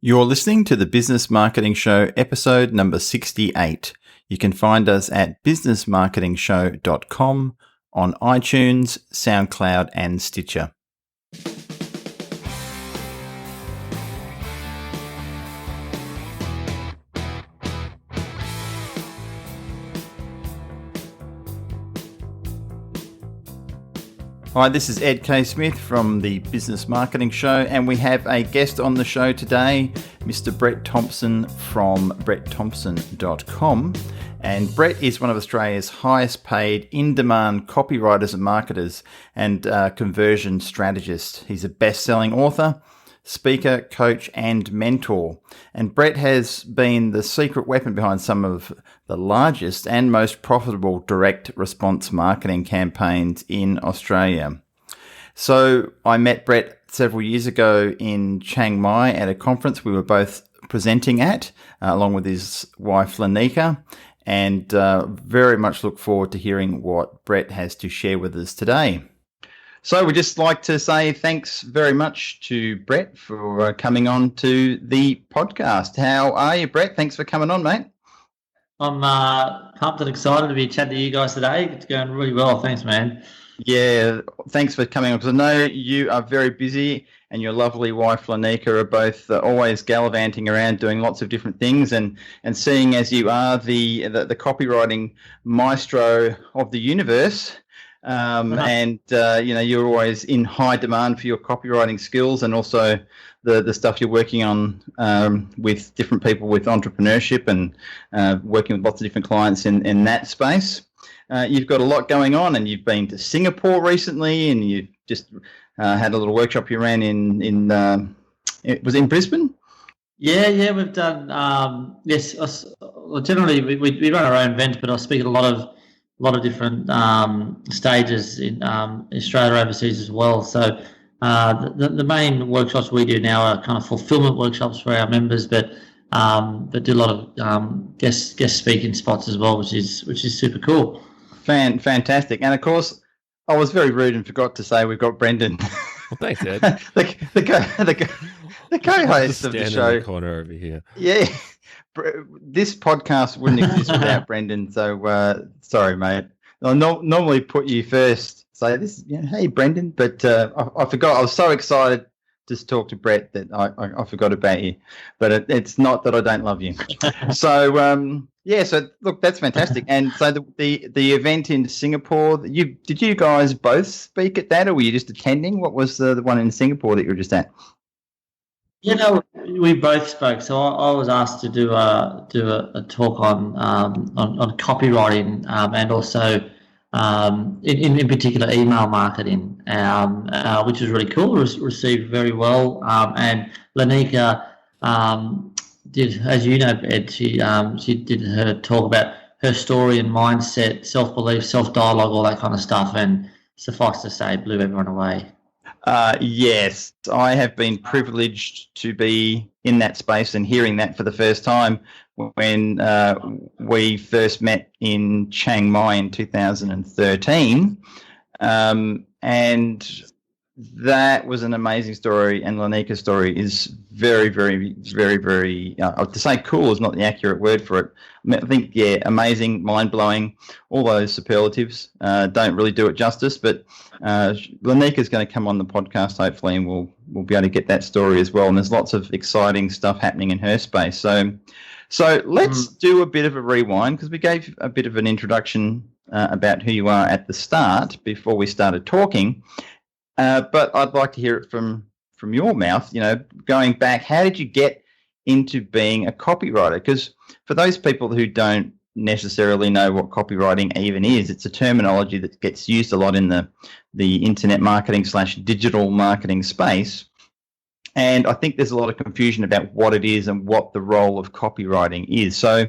You're listening to the Business Marketing Show, episode number 68. You can find us at businessmarketingshow.com on iTunes, SoundCloud, and Stitcher. Hi, this is Ed K. Smith from the Business Marketing Show, and we have a guest on the show today, Mr. Bret Thomson from brettthomson.com. And Bret is one of Australia's highest paid in-demand copywriters and marketers and conversion strategists. He's a best-selling author, speaker, coach, and mentor. And Bret has been the secret weapon behind some of the largest and most profitable direct response marketing campaigns in Australia. So I met Bret several years ago in Chiang Mai at a conference we were both presenting at, along with his wife Lanika, and very much look forward to hearing what Bret has to share with us today. So we'd just like to say thanks very much to Bret for coming on to the podcast. How are you, Bret? Thanks for coming on, mate. I'm pumped and excited to be chatting to you guys today. It's going really well. Thanks, man. Yeah, thanks for coming on, because I know you are very busy and your lovely wife, Lanika, are both always gallivanting around doing lots of different things, and seeing as you are the copywriting maestro of the universe, and you're always in high demand for your copywriting skills, and also the stuff you're working on with different people with entrepreneurship and working with lots of different clients in that space. You've got a lot going on, and you've been to Singapore recently, and you just had a little workshop you ran in was it in Brisbane? Yeah, we've done. Generally we run our own events, but I speak at a lot of different stages in Australia, overseas as well. So the main workshops we do now are kind of fulfillment workshops for our members, but do a lot of guest speaking spots as well, which is super cool. Fantastic. And of course, I was very rude and forgot to say we've got Brendan. Well, thanks, Ed. the co-host of the show. In the corner over here. Yeah. This podcast wouldn't exist without Brendan, so sorry, mate. I normally put you first, say this, hey, Brendan, but I forgot. I was so excited to talk to Bret that I forgot about you, but it's not that I don't love you. So so look, that's fantastic. And so the event in Singapore, did you guys both speak at that, or were you just attending? What was the one in Singapore that you were just at? We both spoke. So I was asked to do a talk on copywriting and also in particular email marketing, which was really cool. Received very well. And Lanika did, as you know, Ed, she did her talk about her story and mindset, self-belief, self-dialogue, all that kind of stuff. And suffice to say, blew everyone away. Yes, I have been privileged to be in that space and hearing that for the first time when we first met in Chiang Mai in 2013. And that was an amazing story, and Lanika's story is very, very, very, very, to say cool is not the accurate word for it. I think, amazing, mind-blowing, all those superlatives don't really do it justice, but Lanika's going to come on the podcast, hopefully, and we'll be able to get that story as well, and there's lots of exciting stuff happening in her space. So let's do a bit of a rewind, because we gave a bit of an introduction about who you are at the start before we started talking. But I'd like to hear it from your mouth, going back, how did you get into being a copywriter? Because for those people who don't necessarily know what copywriting even is, it's a terminology that gets used a lot in the internet marketing / digital marketing space. And I think there's a lot of confusion about what it is and what the role of copywriting is. So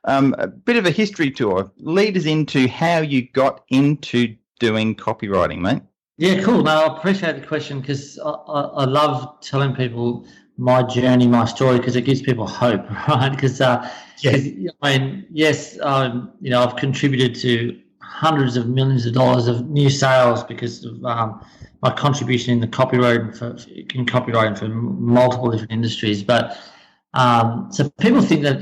a bit of a history tour. Lead us into how you got into doing copywriting, mate. Yeah, cool. No, I appreciate the question, because I love telling people my journey, my story, because it gives people hope, right? Because I've contributed to hundreds of millions of dollars of new sales because of my contribution in the copywriting for multiple different industries. But so people think that,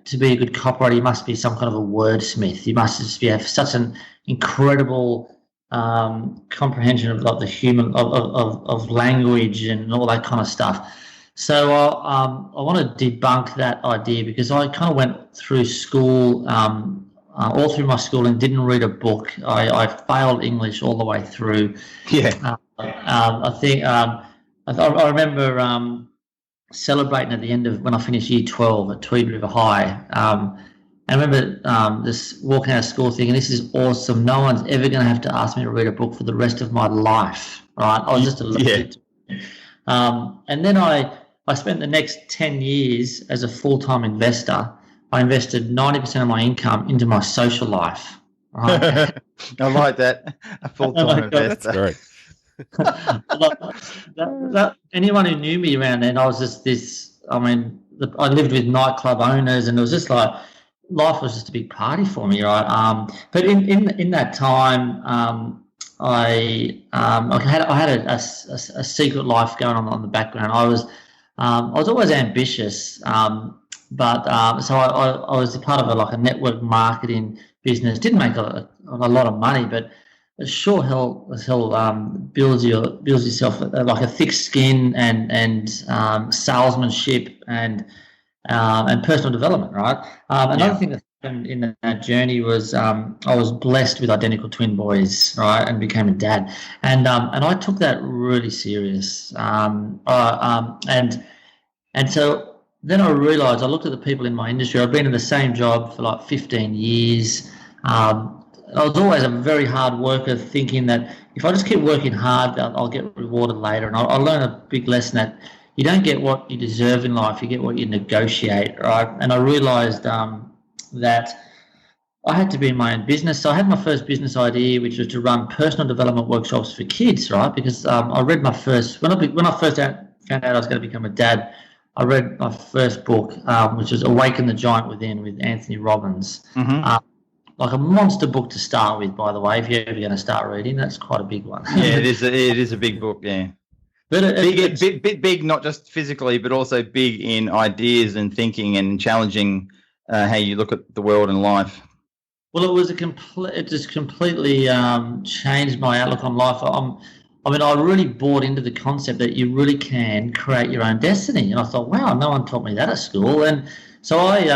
to be a good copywriter, you must be some kind of a wordsmith. You must just have such an incredible comprehension of like the human of language and all that kind of stuff. So I want to debunk that idea, because I kind of went through school, all through my schooling, didn't read a book. I failed English all the way through. Yeah. I think I remember celebrating at the end of when I finished year 12 at Tweed River High. I remember just walking out of school thinking, this is awesome. No one's ever going to have to ask me to read a book for the rest of my life, right? I was just a little bit. And then I spent the next 10 years as a full-time investor. I invested 90% of my income into my social life. Right? I like that. A full-time investor. That's great. Anyone who knew me around then, I was just this, I lived with nightclub owners, and it was just like, life was just a big party for me, right? But in that time, I had a secret life going on the background. I was always ambitious, but so I was a part of a network marketing business. Didn't make a lot of money, but it sure builds yourself like a thick skin and salesmanship and personal development, right? Another thing that happened in that journey was I was blessed with identical twin boys, right, and became a dad, and I took that really serious, and so then I realised, I looked at the people in my industry. I've been in the same job for like 15 years. I was always a very hard worker, thinking that if I just keep working hard, I'll get rewarded later. And I learned a big lesson that you don't get what you deserve in life, you get what you negotiate, right? And I realised that I had to be in my own business. So I had my first business idea, which was to run personal development workshops for kids, right? Because I read my first, when I first found out I was going to become a dad, I read my first book, which was Awaken the Giant Within with Anthony Robbins. Mm-hmm. Like a monster book to start with, by the way. If you're ever going to start reading, that's quite a big one. Yeah, it is a big book, yeah. But big, not just physically, but also big in ideas and thinking and challenging how you look at the world and life. Well, it just completely changed my outlook on life. I really bought into the concept that you really can create your own destiny. And I thought, wow, no one taught me that at school. And so I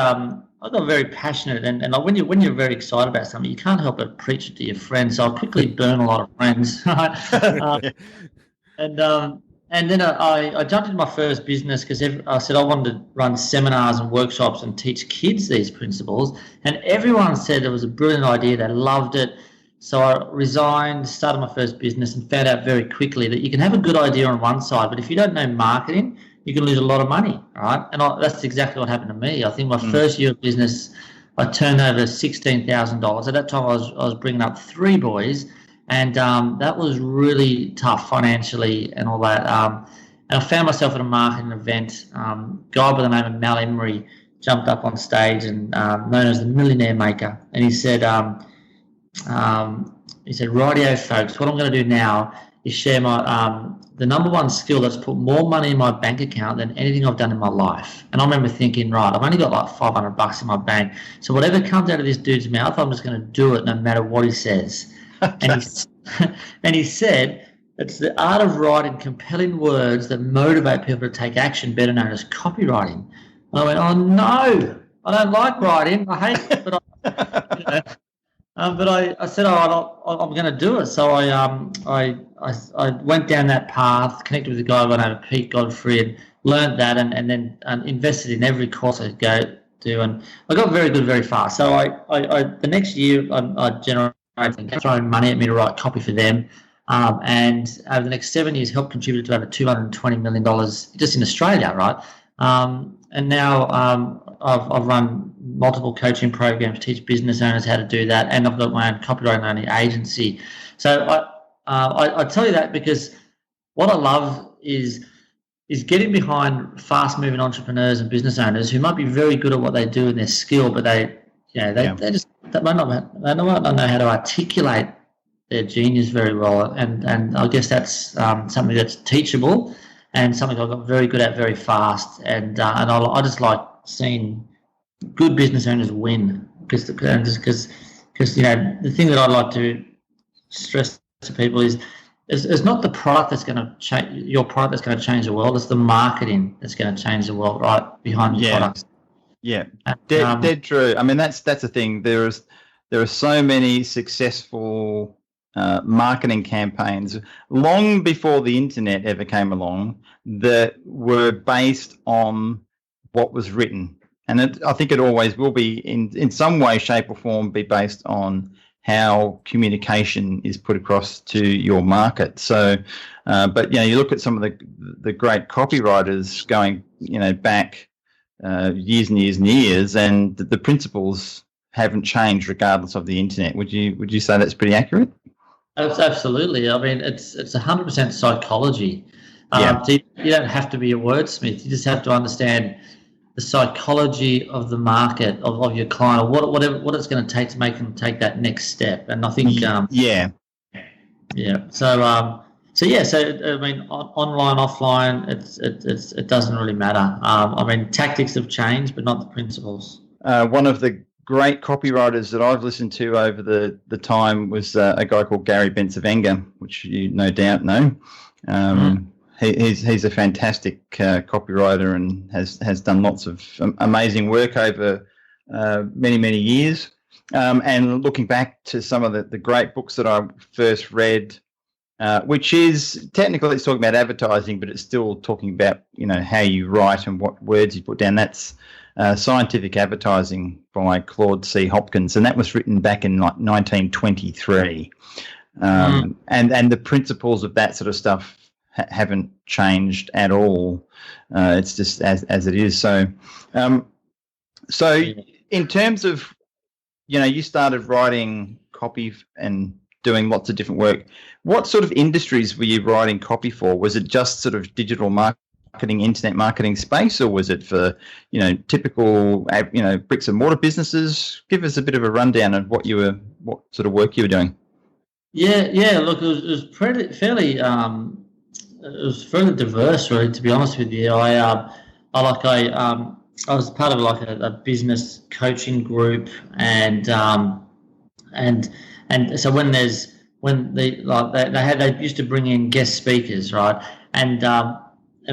got very passionate. And when you're very excited about something, you can't help but preach it to your friends. So I quickly burn a lot of friends. Right? And then I jumped into my first business because I said I wanted to run seminars and workshops and teach kids these principles. And everyone said it was a brilliant idea. They loved it. So I resigned, started my first business, and found out very quickly that you can have a good idea on one side, but if you don't know marketing, you can lose a lot of money, right? And that's exactly what happened to me. I think my first year of business, I turned over $16,000. At that time, I was bringing up 3 boys, and that was really tough financially and all that. And I found myself at a marketing event. A guy by the name of Mal Emery jumped up on stage, and known as the Millionaire Maker, and he said, "Rightio, folks, what I'm going to do now is share my the number one skill that's put more money in my bank account than anything I've done in my life." And I remember thinking, right, I've only got like $500 in my bank, so whatever comes out of this dude's mouth, I'm just going to do it no matter what he says. And he said, it's the art of writing compelling words that motivate people to take action, better known as copywriting. And I went, oh no, I don't like writing, I hate it, but I said, I'm going to do it. So I went down that path, connected with a guy by the name of Pete Godfrey, and learned that, and then invested in every course I could go to, and I got very good very fast. So I the next year I generated, throwing money at me to write copy for them, and over the next 7 years helped contribute to over $220 million just in Australia, right? And now I've run multiple coaching programs, teach business owners how to do that, and I've got my own copywriting only agency. So I tell you that because what I love is getting behind fast-moving entrepreneurs and business owners who might be very good at what they do in their skill, but they that might not know how to articulate their genius very well, and I guess that's something that's teachable and something I got very good at very fast, and I just like seeing good business owners win, because the thing that I like to stress to people is it's not the product that's going to change your product that's going to change the world. It's the marketing that's going to change the world right behind the product. Yeah, dead true. I mean, that's the thing. There are so many successful marketing campaigns long before the internet ever came along that were based on what was written, and I think it always will be in some way, shape, or form be based on how communication is put across to your market. So, but you look at some of the great copywriters going back years and years and years, and the principles haven't changed regardless of the internet. Would you say that's pretty accurate? Absolutely. I mean, it's 100% psychology. Yeah. So you don't have to be a wordsmith. You just have to understand the psychology of the market, of your client, or what it's going to take to make them take that next step. And I think yeah. So I mean, online, offline, it doesn't really matter. I mean, tactics have changed, but not the principles. One of the great copywriters that I've listened to over the time was a guy called Gary Bencivenga, which you no doubt know. He's a fantastic copywriter and has done lots of amazing work over many years. And looking back to some of the great books that I first read, which is technically it's talking about advertising, but it's still talking about how you write and what words you put down. That's Scientific Advertising by Claude C. Hopkins, and that was written back in 1923. And the principles of that sort of stuff haven't changed at all. It's just as it is. So, in terms of, you started writing copy and doing lots of different work. What sort of industries were you writing copy for? Was it just sort of digital marketing, internet marketing space, or was it for, typical, bricks and mortar businesses? Give us a bit of a rundown of what sort of work you were doing. Yeah. Look, it was fairly. It was fairly diverse, really. To be honest with you, I was part of like a business coaching group, and so when they used to bring in guest speakers, right? And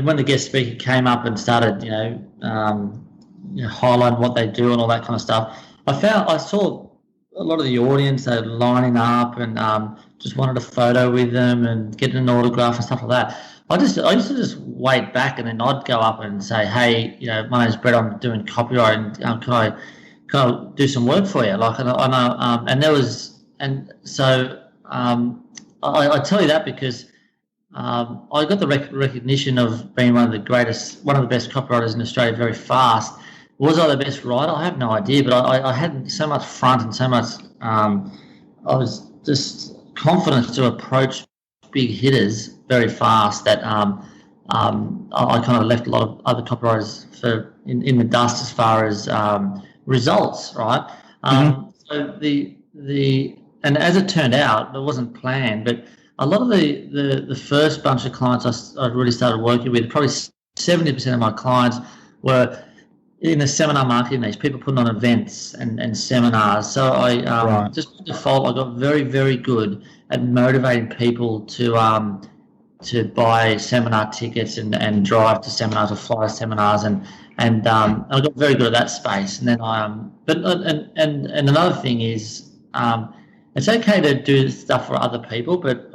when the guest speaker came up and started, highlighting what they do and all that kind of stuff, I saw a lot of the audience, they were lining up and just wanted a photo with them and getting an autograph and stuff like that. I used to just wait back, and then I'd go up and say, "Hey, my name's Bret. I'm doing copywriting. Can I do some work for you?" Like, I tell you that because I got the recognition of being one of the best copywriters in Australia very fast. Was I the best writer? I have no idea, but I had so much front and so much. I was just confident to approach big hitters very fast that I kind of left a lot of other copywriters in the dust as far as results, right? So and as it turned out, it wasn't planned, but a lot of the first bunch of clients I really started working with, probably 70% of my clients were in the seminar marketing niche, people putting on events and seminars. So I just by default, I got very, very good at motivating people to buy seminar tickets and drive to seminars or fly to seminars, and I got very good at that space. And then and another thing is it's okay to do stuff for other people, but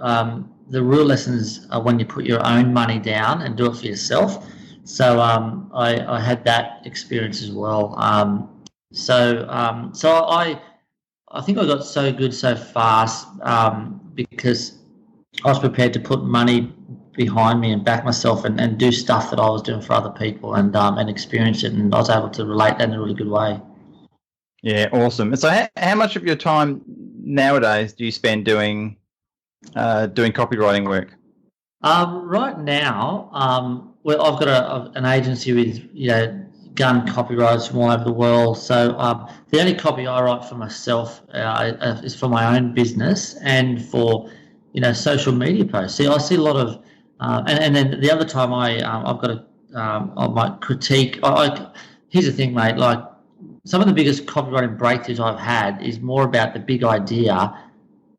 the real lessons are when you put your own money down and do it for yourself. So I had that experience as well. So I think I got so good so fast because I was prepared to put money behind me and back myself and do stuff that I was doing for other people and experience it, and I was able to relate that in a really good way. Yeah, awesome. So how much of your time nowadays do you spend doing copywriting work? Right now, well, I've got an agency with gun copywriters from all over the world. So the only copy I write for myself is for my own business and for social media posts. See, I see a lot of, and then the other time I've got I might critique. Here's the thing, mate. Like some of the biggest copywriting breakthroughs I've had is more about the big idea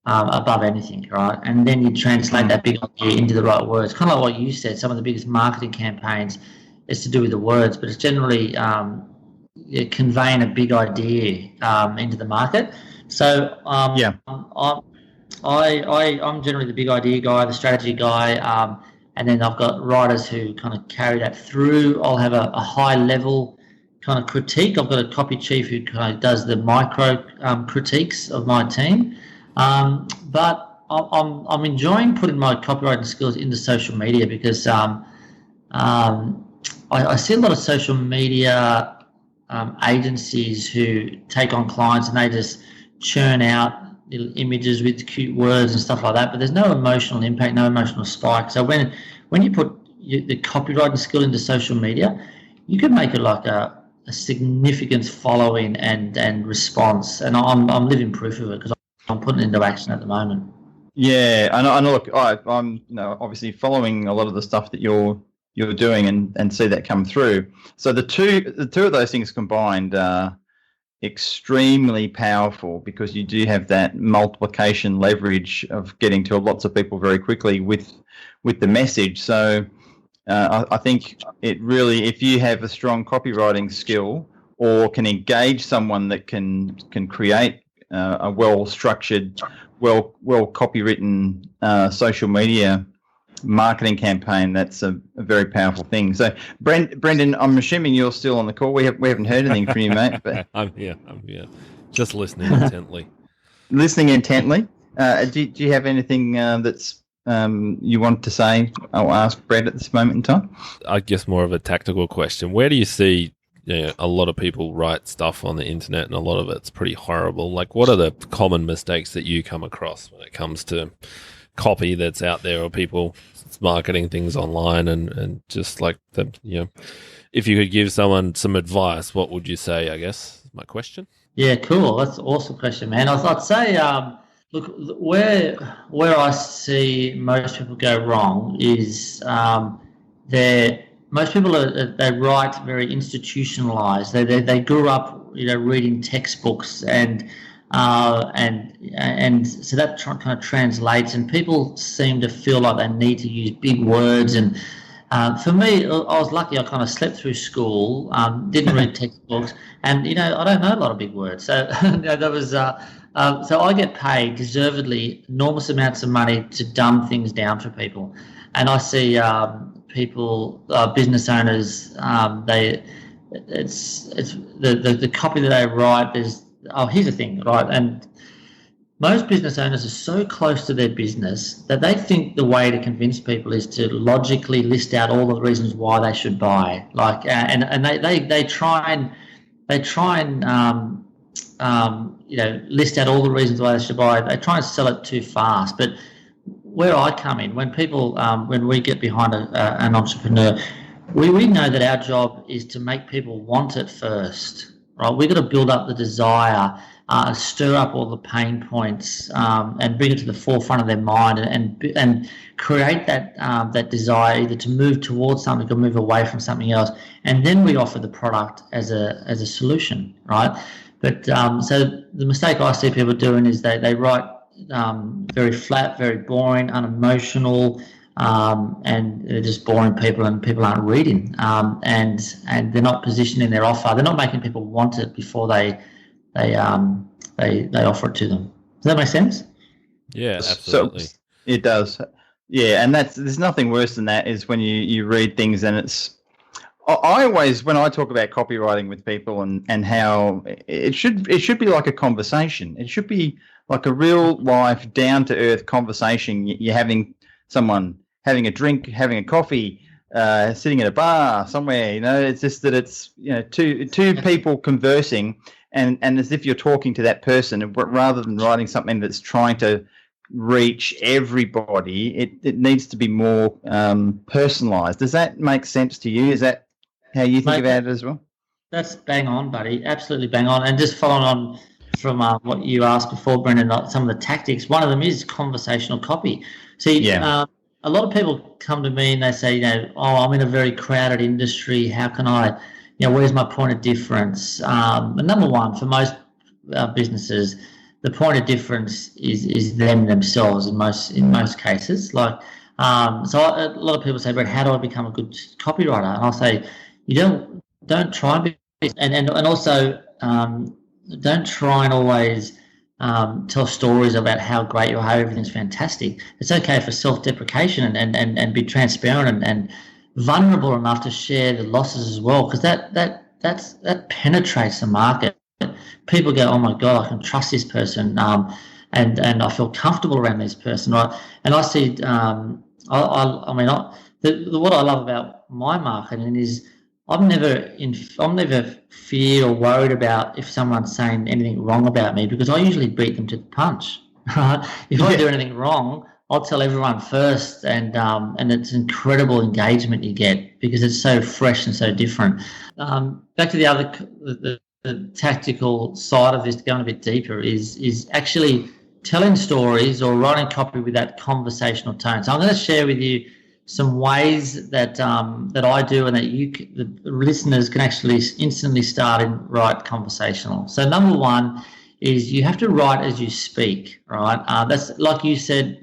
above anything, right? And then you translate that big idea into the right words. Kind of like what you said. Some of the biggest marketing campaigns is to do with the words, but it's generally conveying a big idea into the market. So I'm generally the big idea guy, the strategy guy, and then I've got writers who kind of carry that through. I'll have a high level kind of critique. I've got a copy chief who kind of does the micro critiques of my team. But I'm enjoying putting my copywriting skills into social media because I see a lot of social media agencies who take on clients and they just churn out little images with cute words and stuff like that, but there's no emotional impact, no emotional spike. So when you put the copywriting skill into social media, you can make it like a significant following and response. And I'm living proof of it because I'm putting it into action at the moment. Yeah, I know. Look, I'm obviously following a lot of the stuff that you're doing and see that come through. So the two of those things combined are extremely powerful because you do have that multiplication leverage of getting to lots of people very quickly with the message. So I think it really, if you have a strong copywriting skill or can engage someone that can create a well-structured, well copywritten social media marketing campaign, that's a very powerful thing. So Brendan, I'm assuming you're still on the call. We haven't heard anything from you, mate. But I'm here just listening intently. Do you have anything that's you want to say or ask Brett at this moment in time? I guess more of a tactical question. Where do you see a lot of people write stuff on the internet and a lot of it's pretty horrible? Like, what are the common mistakes that you come across when it comes to copy that's out there or people marketing things online and just like if you could give someone some advice, what would you say, I guess, is my question? Yeah, cool. That's an awesome question, man. I'd say, look, where I see most people go wrong is most people they write very institutionalized. They grew up, reading textbooks and so that kind of translates, and people seem to feel like they need to use big words. And for me, I was lucky. I kind of slept through school, didn't read textbooks, and I don't know a lot of big words. So that was so I get paid deservedly enormous amounts of money to dumb things down for people, and I see people, business owners, it's the copy that they write. Here's the thing, right? And most business owners are so close to their business that they think the way to convince people is to logically list out all the reasons why they should buy. Like, and they try and list out all the reasons why they should buy. They try and sell it too fast. But where I come in, when people, when we get behind an entrepreneur, we know that our job is to make people want it first. Right, we've got to build up the desire, stir up all the pain points, and bring it to the forefront of their mind, and create that desire either to move towards something or move away from something else, and then we offer the product as a solution, right? But so the mistake I see people doing is they write very flat, very boring, unemotional. And they're just boring people, and people aren't reading, and they're not positioning their offer. They're not making people want it before they offer it to them. Does that make sense? Yeah, absolutely. So it does. Yeah, and there's nothing worse than that is when you read things and it's. I always, when I talk about copywriting with people and how it should be like a conversation. It should be like a real life, down to earth conversation. You're having someone having a drink, having a coffee, sitting at a bar somewhere. It's just that it's two people conversing, and as if you're talking to that person, rather than writing something that's trying to reach everybody. It needs to be more personalized. Does that make sense to you? Is that how you think about it as well? That's bang on, buddy. Absolutely bang on. And just following on from what you asked before, Brendan, some of the tactics. One of them is conversational copy. See, a lot of people come to me and they say, I'm in a very crowded industry. How can I, where's my point of difference? But number one, for most businesses, the point of difference is them themselves in most cases. Like, so a lot of people say, Brett, how do I become a good copywriter? And I'll say, you don't try and be, and also don't try and always tell stories about how great you are, how everything's fantastic. It's okay for self-deprecation and be transparent and vulnerable enough to share the losses as well, because that penetrates the market. People go, oh my God, I can trust this person, and I feel comfortable around this person, right? And I see, what I love about my marketing is I'm never feared or worried about if someone's saying anything wrong about me, because I usually beat them to the punch. Right? If I do anything wrong, I'll tell everyone first, and it's incredible engagement you get because it's so fresh and so different. Back to the tactical side of this, going a bit deeper, is actually telling stories or writing copy with that conversational tone. So I'm going to share with you some ways that I do and that the listeners can actually instantly start and write conversational. So number one is you have to write as you speak, right? That's like you said,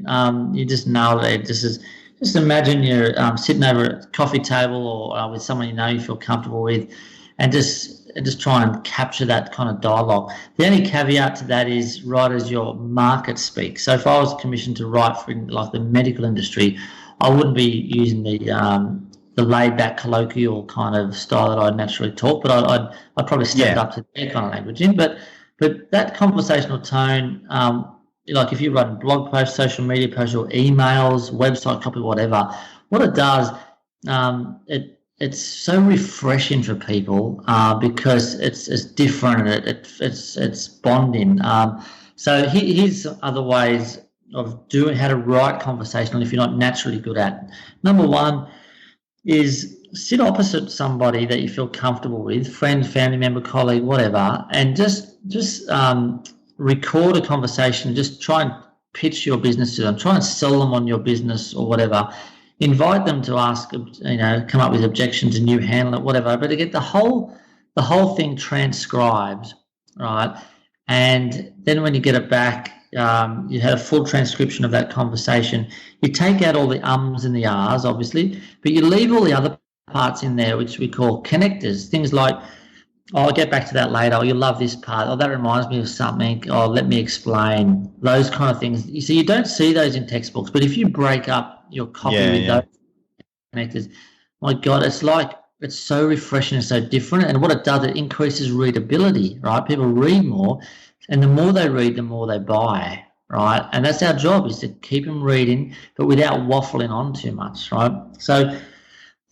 you just nailed it. Just imagine you're sitting over a coffee table or with someone you feel comfortable with, and just try and capture that kind of dialogue. The only caveat to that is write as your market speaks. So if I was commissioned to write for like the medical industry, I wouldn't be using the laid-back colloquial kind of style that I naturally talk, but I'd probably step up to their kind of language in. But that conversational tone, like if you're writing blog posts, social media posts, or emails, website copy, whatever, what it does, it's so refreshing for people because it's different and it's bonding. So here's other ways of doing how to write conversational if you're not naturally good at it. Number one is sit opposite somebody that you feel comfortable with, friend, family member, colleague, whatever, and just record a conversation. Just try and pitch your business to them. Try and sell them on your business or whatever. Invite them to ask, come up with objections and you handle it, whatever. But to get the whole thing transcribed, right? And then when you get it back, you have a full transcription of that conversation. You take out all the ums and the ahs, obviously, but you leave all the other parts in there, which we call connectors. Things like, I'll get back to that later. Oh, you love this part. That reminds me of something. Let me explain. Those kind of things. You see, you don't see those in textbooks, but if you break up your copy with those connectors, my God, it's so refreshing and so different. And what it does, it increases readability, right? People read more, and the more they read, the more they buy, right? And that's our job, is to keep them reading, but without waffling on too much, right? So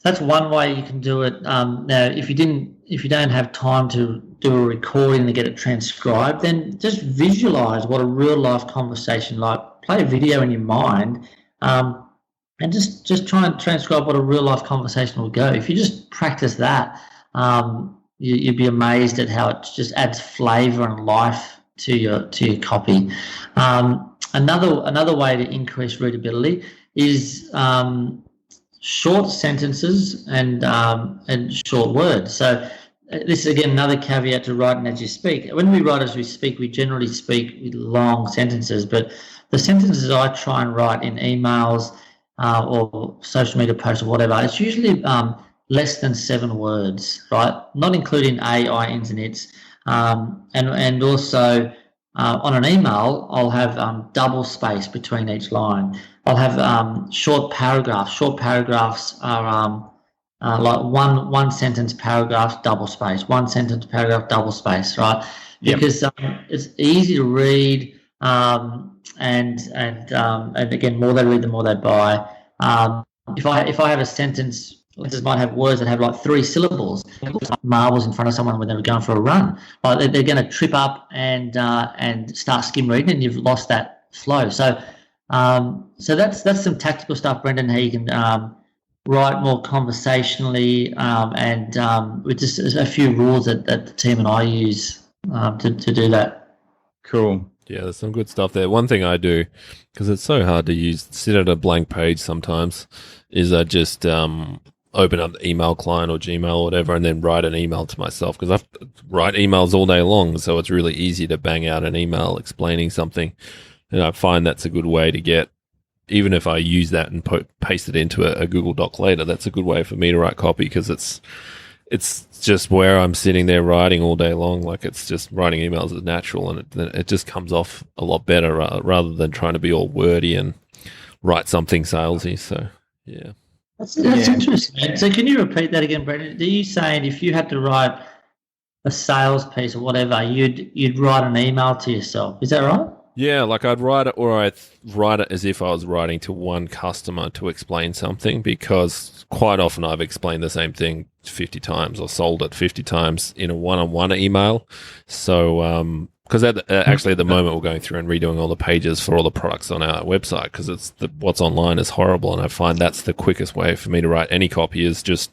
that's one way you can do it. Now, if you don't have time to do a recording to get it transcribed, then just visualize what a real life conversation like. Play a video in your mind, and just try and transcribe what a real life conversation will go. If you just practice that, you'd be amazed at how it just adds flavor and life to your copy. Another way to increase readability is short sentences and short words. So this is again another caveat to writing as you speak. When we write as we speak, we generally speak with long sentences, but the sentences I try and write in emails or social media posts or whatever, it's usually less than 7 words, right? Not including I, ins and its. And also on an email, I'll have double space between each line. I'll have short paragraphs. Short paragraphs are like one sentence paragraph, double space. One sentence paragraph, double space, right? Because it's easy to read, and again, more they read, the more they buy. If I have a sentence, listeners might have words that have like 3 syllables. Marbles in front of someone when they're going for a run. Like they're going to trip up and start skim reading, and you've lost that flow. So that's some tactical stuff, Brendan. How you can write more conversationally, and with just a few rules that the team and I use to do that. Cool. Yeah, there's some good stuff there. One thing I do, because it's so hard to sit at a blank page sometimes, is I just open up the email client or Gmail or whatever and then write an email to myself, because I write emails all day long, so it's really easy to bang out an email explaining something. And I find that's a good way to get, even if I use that and paste it into a Google Doc later, that's a good way for me to write copy, because it's just where I'm sitting there writing all day long. Like, it's just writing emails is natural, and it just comes off a lot better rather than trying to be all wordy and write something salesy. So, yeah. That's interesting. So can you repeat that again, Brendan? Are you saying if you had to write a sales piece or whatever, you'd write an email to yourself? Is that right? Yeah, like I'd write it, or I'd write it as if I was writing to one customer to explain something, because quite often I've explained the same thing 50 times or sold it 50 times in a one-on-one email. So, because actually at the moment we're going through and redoing all the pages for all the products on our website, because what's online is horrible, and I find that's the quickest way for me to write any copy is just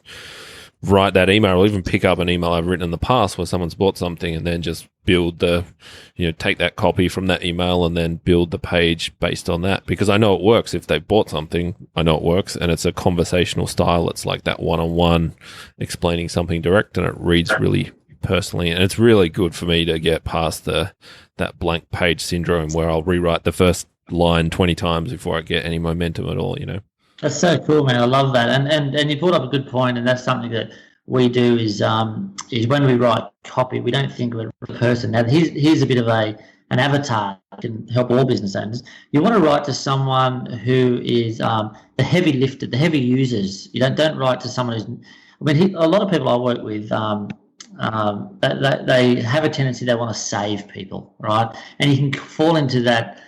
write that email, or even pick up an email I've written in the past where someone's bought something, and then just build take that copy from that email and then build the page based on that, because I know it works. If they've bought something, I know it works, and it's a conversational style. It's like that one-on-one explaining something direct, and it reads really personally, and it's really good for me to get past that blank page syndrome where I'll rewrite the first line 20 times before I get any momentum at all, That's so cool, man. I love that. And you brought up a good point, and that's something that we do is when we write copy, we don't think of it as a person. Now, here's a bit of an avatar that can help all business owners. You want to write to someone who is the heavy lifter, the heavy users. You don't write to someone who's. A lot of people I work with, they have a tendency, they want to save people, right? And you can fall into that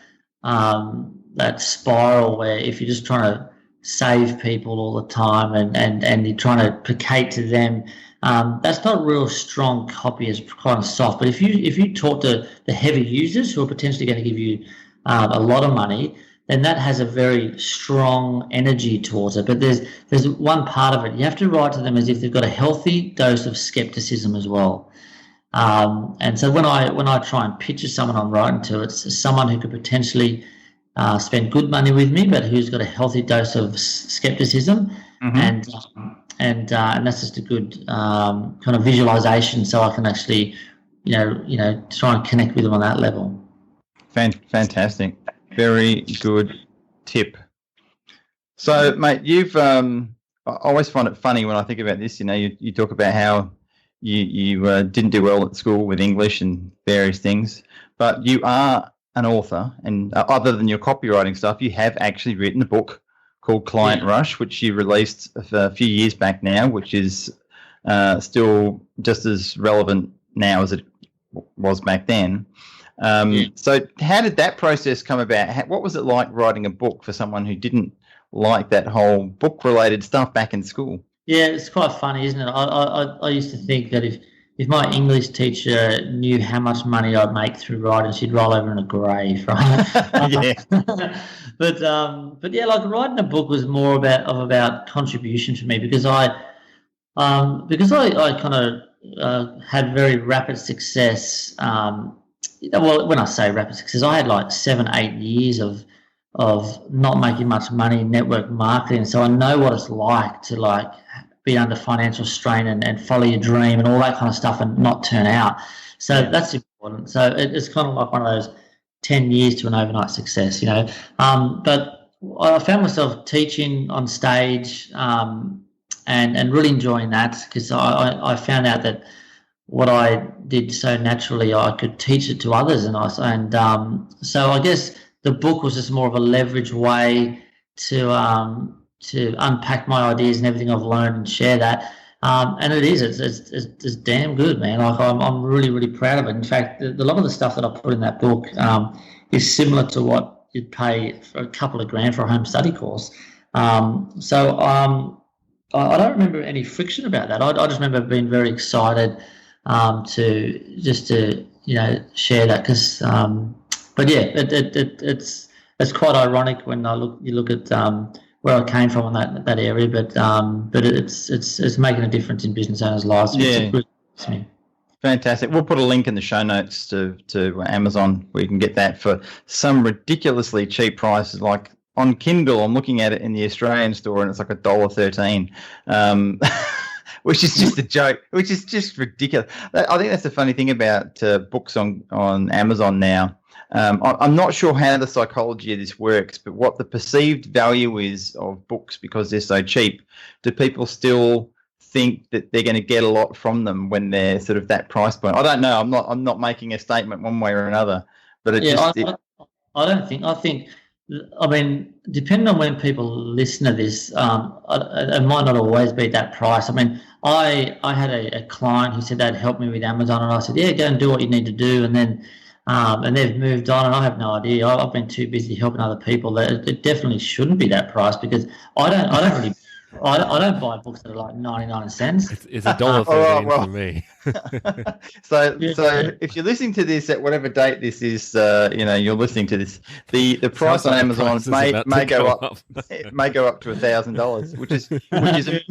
spiral where if you're just trying to save people all the time and you're trying to placate to them, that's not real strong copy, it's kind of soft. But if you talk to the heavy users who are potentially going to give you a lot of money, then that has a very strong energy towards it. But there's one part of it. You have to write to them as if they've got a healthy dose of skepticism as well. And so when I try and picture someone I'm writing to, it's someone who could potentially spend good money with me, but who's got a healthy dose of skepticism, and that's just a good kind of visualization, so I can actually, try and connect with them on that level. Fantastic, very good tip. So, mate, you've I always find it funny when I think about this. You talk about how you didn't do well at school with English and various things, but you are an author, and other than your copywriting stuff, you have actually written a book called Client Rush, which you released a few years back now, which is still just as relevant now as it was back then. So how did that process come about? What was it like writing a book for someone who didn't like that whole book-related stuff back in school? Yeah, it's quite funny, isn't it? I used to think that if my English teacher knew how much money I'd make through writing, she'd roll over in a grave, right? Yeah. But yeah, like writing a book was more about contribution for me, because I kind of had very rapid success. Well, when I say rapid success, I had like 7-8 years of not making much money in network marketing, so I know what it's like to be under financial strain and follow your dream and all that kind of stuff and not turn out. So that's important. So it's kind of like one of those 10 years to an overnight success, But I found myself teaching on stage and really enjoying that, because I found out that what I did so naturally, I could teach it to others. So I guess the book was just more of a leverage way to unpack my ideas and everything I've learned and share that. And it is, it's damn good, man. Like I'm really, really proud of it. In fact, a lot of the stuff that I put in that book is similar to what you'd pay for a couple of grand for a home study course. So I don't remember any friction about that. I just remember being very excited to share that, because but yeah, it's quite ironic when you look at where I came from in that area, but it's making a difference in business owners' lives. Yeah. It's me. Fantastic. We'll put a link in the show notes to Amazon where you can get that for some ridiculously cheap prices. Like on Kindle, I'm looking at it in the Australian store and it's like $1.13, which is just a joke, which is just ridiculous. I think that's the funny thing about books on Amazon now. I'm not sure how the psychology of this works, but what the perceived value is of books because they're so cheap. Do people still think that they're going to get a lot from them when they're sort of that price point? I don't know. I'm not making a statement one way or another, but I don't think. I mean, depending on when people listen to this, it might not always be that price. I mean, I had a client who said they'd help me with Amazon, and I said, yeah, go and do what you need to do, and then and they've moved on, and I have no idea. I've been too busy helping other people. It definitely shouldn't be that price because I don't buy books that are like 99 cents. It's $1.13 for me. So if you're listening to this at whatever date this is, you're listening to this, the price on Amazon may go up. It may go up to $1,000, which is a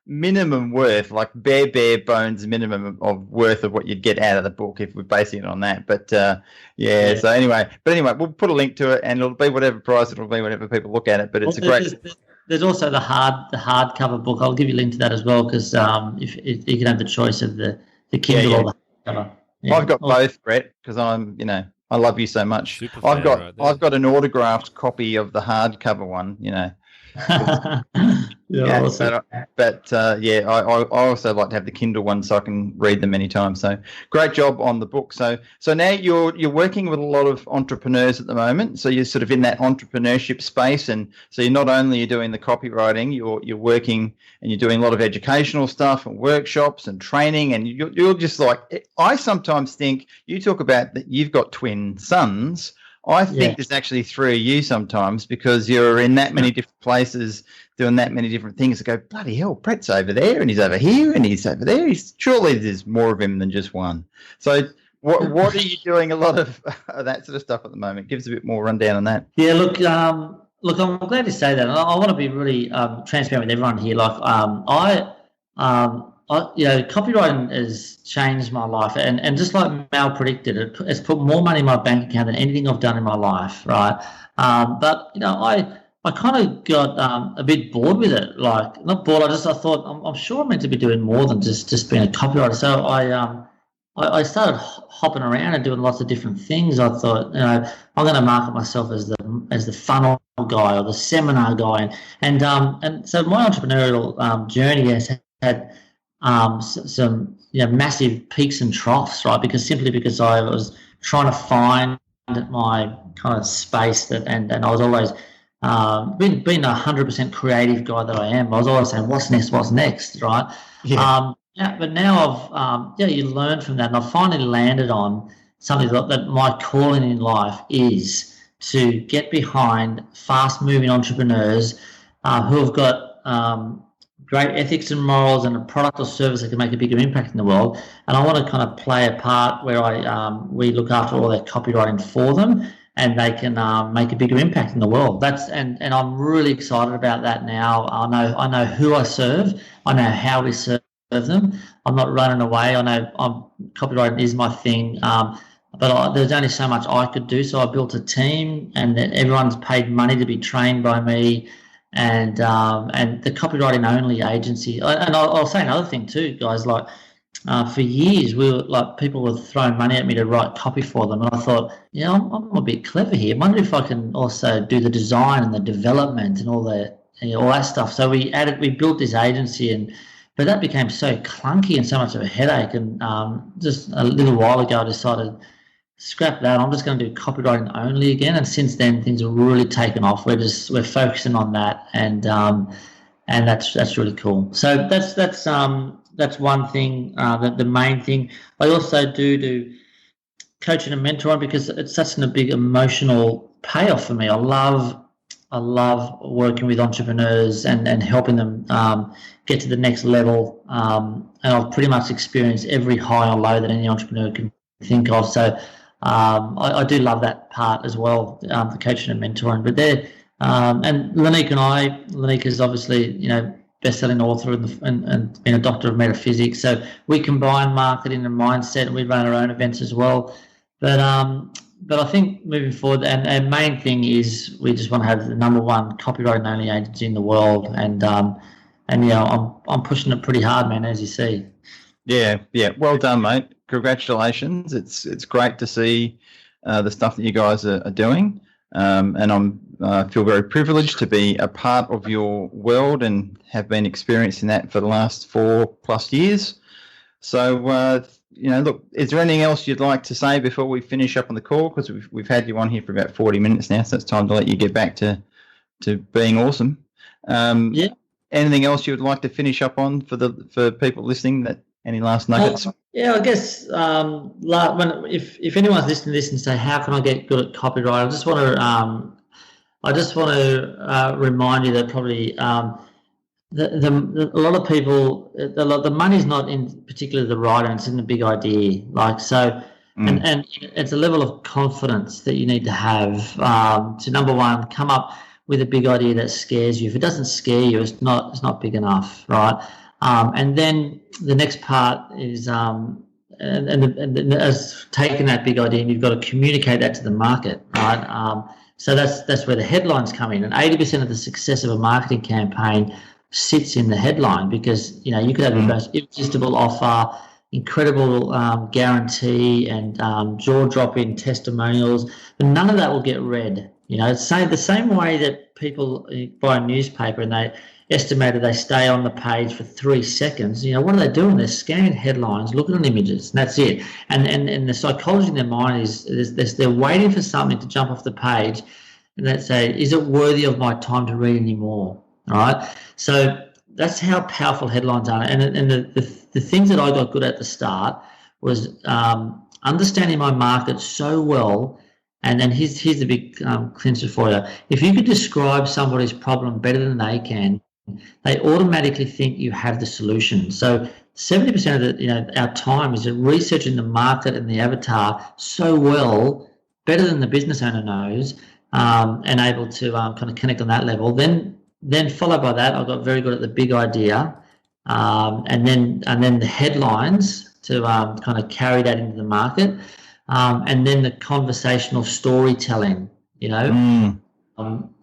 minimum worth, like bare bones minimum of worth of what you'd get out of the book if we're basing it on that. But so anyway, we'll put a link to it, and it'll be whatever price it'll be, whatever people look at it. But it's a great. There's also the hardcover book. I'll give you a link to that as well because if you can have the choice of the Kindle or the hardcover. Yeah. I've got both, Brett, because I love you so much. I've got an autographed copy of the hardcover one. Awesome. But I also like to have the Kindle one so I can read them anytime. So great job on the book. So now you're working with a lot of entrepreneurs at the moment. So you're sort of in that entrepreneurship space, and so you're not only doing the copywriting, you're working and you're doing a lot of educational stuff and workshops and training, and you're just like, I sometimes think you talk about that you've got twin sons. I think there's actually three of you sometimes because you're in that many different places doing that many different things. I go, bloody hell, Brett's over there and he's over here and he's over there. Surely there's more of him than just one. So what are you doing a lot of that sort of stuff at the moment? Give us a bit more rundown on that. Yeah, look, I'm glad to say that. I want to be really transparent with everyone here. Like copywriting has changed my life, and just like Mal predicted, it's put more money in my bank account than anything I've done in my life, right? But I kind of got a bit bored with it. Like, not bored. I thought I'm sure I'm meant to be doing more than just being a copywriter. So I started hopping around and doing lots of different things. I thought, I'm going to market myself as the funnel guy or the seminar guy, and so my entrepreneurial journey has had some massive peaks and troughs, right? Because I was trying to find my kind of space and I was always being 100% creative guy that I am. I was always saying, what's next, right? Yeah. But now you learn from that, and I've finally landed on something that my calling in life is to get behind fast-moving entrepreneurs who have got great ethics and morals and a product or service that can make a bigger impact in the world. And I want to kind of play a part where we look after all their copywriting for them, and they can make a bigger impact in the world. And I'm really excited about that now. I know who I serve. I know how we serve them. I'm not running away. I know copywriting is my thing. But there's only so much I could do. So I built a team, and everyone's paid money to be trained by me. And the copywriting only agency, and I'll say another thing too, guys. Like for years, people were throwing money at me to write copy for them, and I thought, I'm a bit clever here. I wonder if I can also do the design and the development and all that stuff. So we built this agency, but that became so clunky and so much of a headache. And just a little while ago, I decided, scrap that. I'm just going to do copywriting only again. And since then, things have really taken off. We're focusing on that, and that's really cool. So that's one thing. The main thing. I also do coaching and mentoring because it's such a big emotional payoff for me. I love working with entrepreneurs and helping them get to the next level. And I've pretty much experienced every high or low that any entrepreneur can think of. So I do love that part as well, the coaching and mentoring. But And Lanika is obviously, best-selling author and been a doctor of metaphysics. So we combine marketing and mindset, and we run our own events as well. But I think moving forward, and our main thing is we just want to have the number one copywriting only agency in the world, and I'm pushing it pretty hard, man, as you see. Yeah. Well done, mate. Congratulations. It's great to see the stuff that you guys are doing, and I feel very privileged to be a part of your world and have been experiencing that for the last 4+ years. So, look, is there anything else you'd like to say before we finish up on the call? Because we've had you on here for about 40 minutes now, so it's time to let you get back to being awesome. Yeah. Anything else you would like to finish up on for people listening? Any last nuggets? Yeah, I guess if anyone's listening to this and say, how can I get good at copyright? I just want to remind you that probably a lot of people, the money's not in particularly the writer, it's in the big idea. And it's a level of confidence that you need to have to, number one, come up with a big idea that scares you. If it doesn't scare you, it's not big enough, right? And then the next part is as taking that big idea, and you've got to communicate that to the market, right? So that's where the headlines come in, and 80% of the success of a marketing campaign sits in the headline, because you could have the most irresistible offer, incredible guarantee, and jaw-dropping testimonials, but none of that will get read. It's the same way that people buy a newspaper and they estimated they stay on the page for 3 seconds. What are they doing? They're scanning headlines, looking at images, and that's it. And the psychology in their mind is they're waiting for something to jump off the page, and they say, is it worthy of my time to read anymore? All right. So that's how powerful headlines are. And the things that I got good at the start was understanding my market so well. And then here's the big clincher for you. If you could describe somebody's problem better than they can, they automatically think you have the solution. So 70% of our time is researching the market and the avatar so well, better than the business owner knows, and able to kind of connect on that level. Then followed by that, I got very good at the big idea, and then the headlines to kind of carry that into the market, and then the conversational storytelling.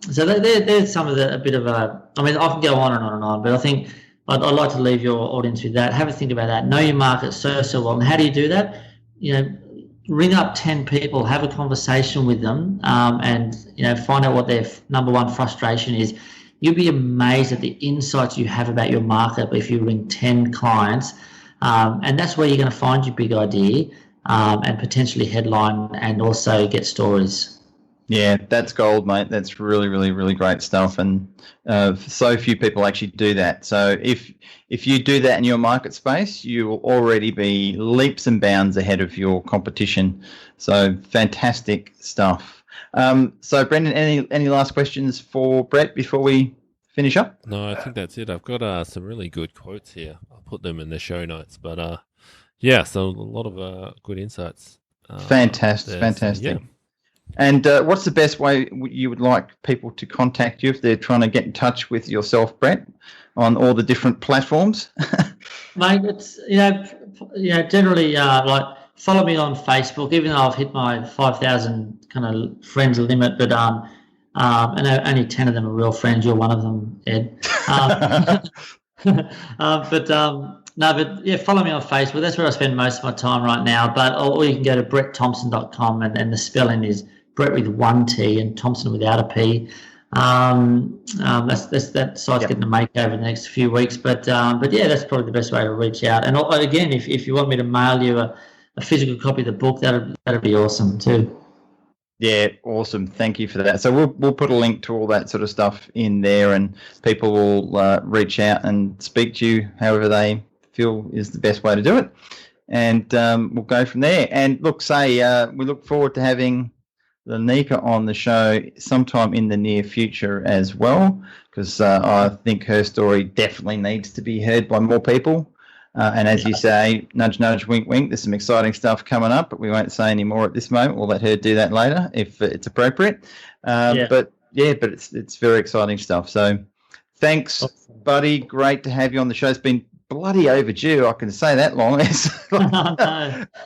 So there's some of a bit of I can go on and on and on, but I think I'd like to leave your audience with that. Have a think about that. Know your market so well. And how do you do that? Ring up 10 people, have a conversation with them, and find out what their number one frustration is. You'll be amazed at the insights you have about your market if you ring 10 clients, and that's where you're going to find your big idea, and potentially headline and also get stories. Yeah, that's gold, mate. That's really, really, really great stuff, and so few people actually do that. So if you do that in your market space, you will already be leaps and bounds ahead of your competition. So fantastic stuff. So Brendan, any last questions for Brett before we finish up? No, I think that's it. I've got some really good quotes here. I'll put them in the show notes. But so a lot of good insights. Fantastic. So, yeah. And what's the best way you would like people to contact you if they're trying to get in touch with yourself, Brett, on all the different platforms? Mate, it's generally like follow me on Facebook, even though I've hit my 5,000 kind of friends limit, but and only 10 of them are real friends. You're one of them, Ed. But yeah, follow me on Facebook. That's where I spend most of my time right now. Or you can go to bretthomson.com, and the spelling is Brett with 1 T and Thompson without a P. That site's getting a makeover in the next few weeks. But yeah, that's probably the best way to reach out. And again, if you want me to mail you a physical copy of the book, that'd be awesome too. Yeah, awesome. Thank you for that. So we'll put a link to all that sort of stuff in there, and people will reach out and speak to you however they feel is the best way to do it, and we'll go from there. And look, we look forward to having Lanika on the show sometime in the near future as well, because I think her story definitely needs to be heard by more people. And as you say, nudge, nudge, wink, wink, there's some exciting stuff coming up, but we won't say any more at this moment. We'll let her do that later if it's appropriate. But but it's very exciting stuff. So thanks, buddy. Great to have you on the show. It's been bloody overdue. I can say that long.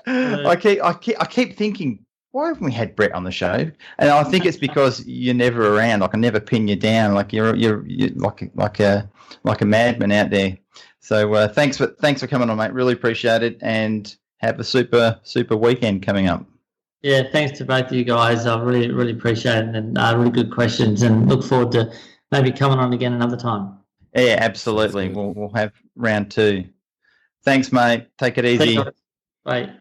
I keep thinking, why haven't we had Bret on the show? And I think it's because you're never around. I can never pin you down. Like you're like a madman out there. So thanks for coming on, mate. Really appreciate it, and have a super weekend coming up. Yeah, thanks to both of you guys. I really appreciate it, and really good questions, and look forward to maybe coming on again another time. Yeah, absolutely. We'll have round 2. Thanks, mate. Take it easy. Bye.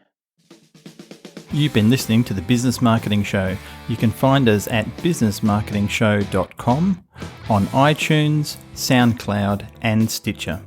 You've been listening to the Business Marketing Show. You can find us at businessmarketingshow.com, on iTunes, SoundCloud and Stitcher.